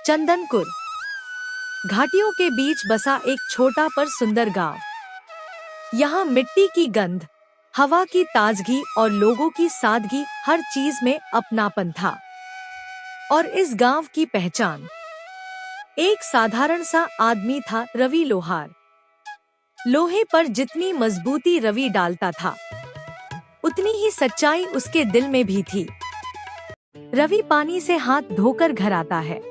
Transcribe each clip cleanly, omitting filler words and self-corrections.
चंदनपुर घाटियों के बीच बसा एक छोटा पर सुंदर गांव। यहाँ मिट्टी की गंध, हवा की ताजगी और लोगों की सादगी, हर चीज में अपनापन था। और इस गांव की पहचान एक साधारण सा आदमी था, रवि लोहार। लोहे पर जितनी मजबूती रवि डालता था, उतनी ही सच्चाई उसके दिल में भी थी। रवि पानी से हाथ धोकर घर आता है।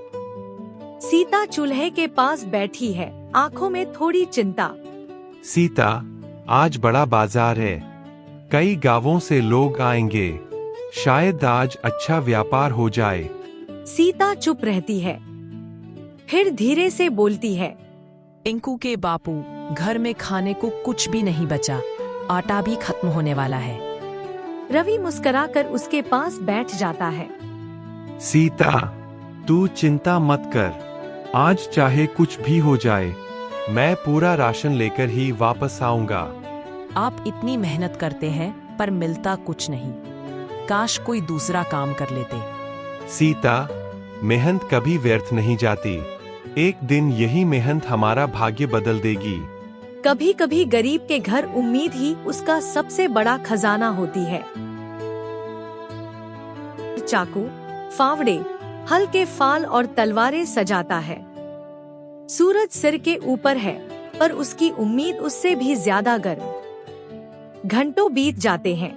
सीता चूल्हे के पास बैठी है, आंखों में थोड़ी चिंता। सीता, आज बड़ा बाजार है, कई गांवों से लोग आएंगे, शायद आज अच्छा व्यापार हो जाए। सीता चुप रहती है, फिर धीरे से बोलती है, इंकू के बापू, घर में खाने को कुछ भी नहीं बचा, आटा भी खत्म होने वाला है। रवि मुस्कुराकर उसके पास बैठ जाता है। सीता, तू चिंता मत कर, आज चाहे कुछ भी हो जाए, मैं पूरा राशन लेकर ही वापस आऊंगा। आप इतनी मेहनत करते हैं पर मिलता कुछ नहीं, काश कोई दूसरा काम कर लेते। सीता, मेहनत कभी व्यर्थ नहीं जाती, एक दिन यही मेहनत हमारा भाग्य बदल देगी। कभी कभी गरीब के घर उम्मीद ही उसका सबसे बड़ा खजाना होती है। चाकू, फावड़े, हल के फाल और तलवारें सजाता है। सूरज सिर के ऊपर है, पर उसकी उम्मीद उससे भी ज्यादा गर्म। घंटों बीत जाते हैं,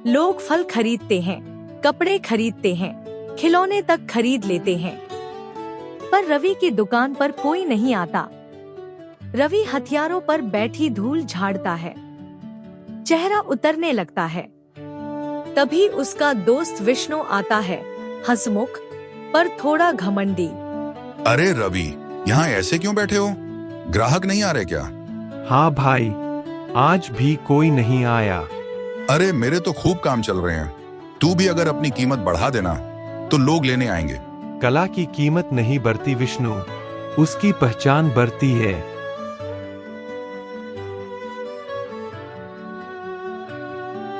लोग फल खरीदते हैं, कपड़े खरीदते हैं, खिलौने तक खरीद लेते हैं, पर रवि की दुकान पर कोई नहीं आता। रवि हथियारों पर बैठी धूल झाड़ता है, चेहरा उतरने लगता है। तभी उसका दोस्त विष्णु आता है, हंसमुख पर थोड़ा घमंडी। अरे रवि, यहाँ ऐसे क्यों बैठे हो? ग्राहक नहीं आ रहे क्या? हाँ भाई, आज भी कोई नहीं आया। अरे मेरे तो खूब काम चल रहे हैं, तू भी अगर अपनी कीमत बढ़ा देना तो लोग लेने आएंगे। कला की कीमत नहीं बढ़ती विष्णु, उसकी पहचान बढ़ती है।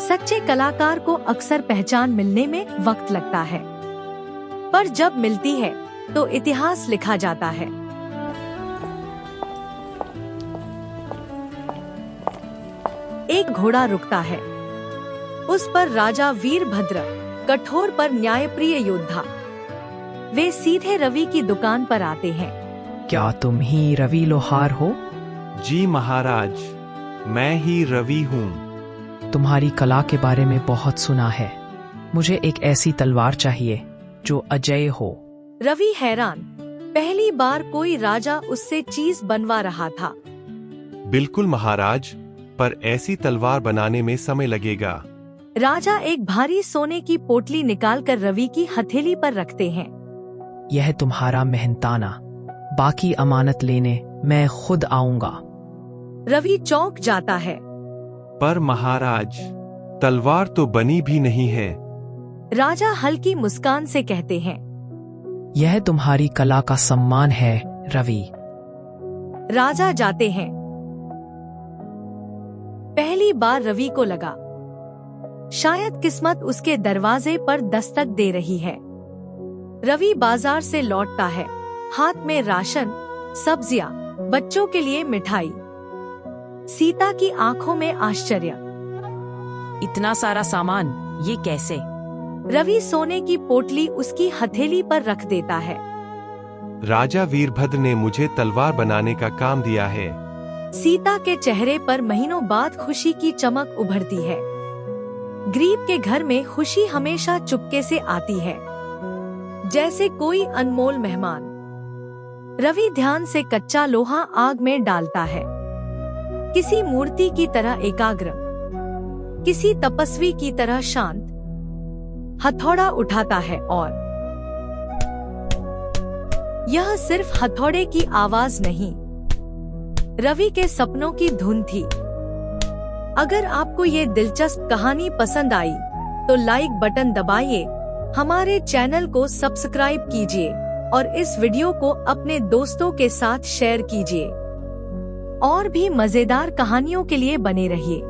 सच्चे कलाकार को अक्सर पहचान मिलने में वक्त लगता है, पर जब मिलती है तो इतिहास लिखा जाता है। एक घोड़ा रुकता है, उस पर राजा वीरभद्र, कठोर पर न्यायप्रिय योद्धा। वे सीधे रवि की दुकान पर आते हैं। क्या तुम ही रवि लोहार हो? जी महाराज, मैं ही रवि हूँ। तुम्हारी कला के बारे में बहुत सुना है, मुझे एक ऐसी तलवार चाहिए जो अजेय हो। रवि हैरान, पहली बार कोई राजा उससे चीज बनवा रहा था। बिल्कुल महाराज, पर ऐसी तलवार बनाने में समय लगेगा। राजा एक भारी सोने की पोटली निकालकर रवि की हथेली पर रखते हैं। यह तुम्हारा मेहनताना, बाकी अमानत लेने मैं खुद आऊंगा। रवि चौंक जाता है। पर महाराज, तलवार तो बनी भी नहीं है। राजा हल्की मुस्कान से कहते हैं, यह तुम्हारी कला का सम्मान है रवि। राजा जाते हैं। पहली बार रवि को लगा, शायद किस्मत उसके दरवाजे पर दस्तक दे रही है। रवि बाजार से लौटता है, हाथ में राशन, सब्जियां, बच्चों के लिए मिठाई। सीता की आंखों में आश्चर्य। इतना सारा सामान, ये कैसे? रवि सोने की पोटली उसकी हथेली पर रख देता है। राजा वीरभद्र ने मुझे तलवार बनाने का काम दिया है। सीता के चेहरे पर महीनों बाद खुशी की चमक उभरती है। गरीब के घर में खुशी हमेशा चुपके से आती है, जैसे कोई अनमोल मेहमान। रवि ध्यान से कच्चा लोहा आग में डालता है, किसी मूर्ति की तरह एकाग्र, किसी तपस्वी की तरह शांत। हथौड़ा उठाता है और यह सिर्फ हथौड़े की आवाज नहीं, रवि के सपनों की धुन थी। अगर आपको ये दिलचस्प कहानी पसंद आई तो लाइक बटन दबाइए, हमारे चैनल को सब्सक्राइब कीजिए और इस वीडियो को अपने दोस्तों के साथ शेयर कीजिए। और भी मजेदार कहानियों के लिए बने रहिए।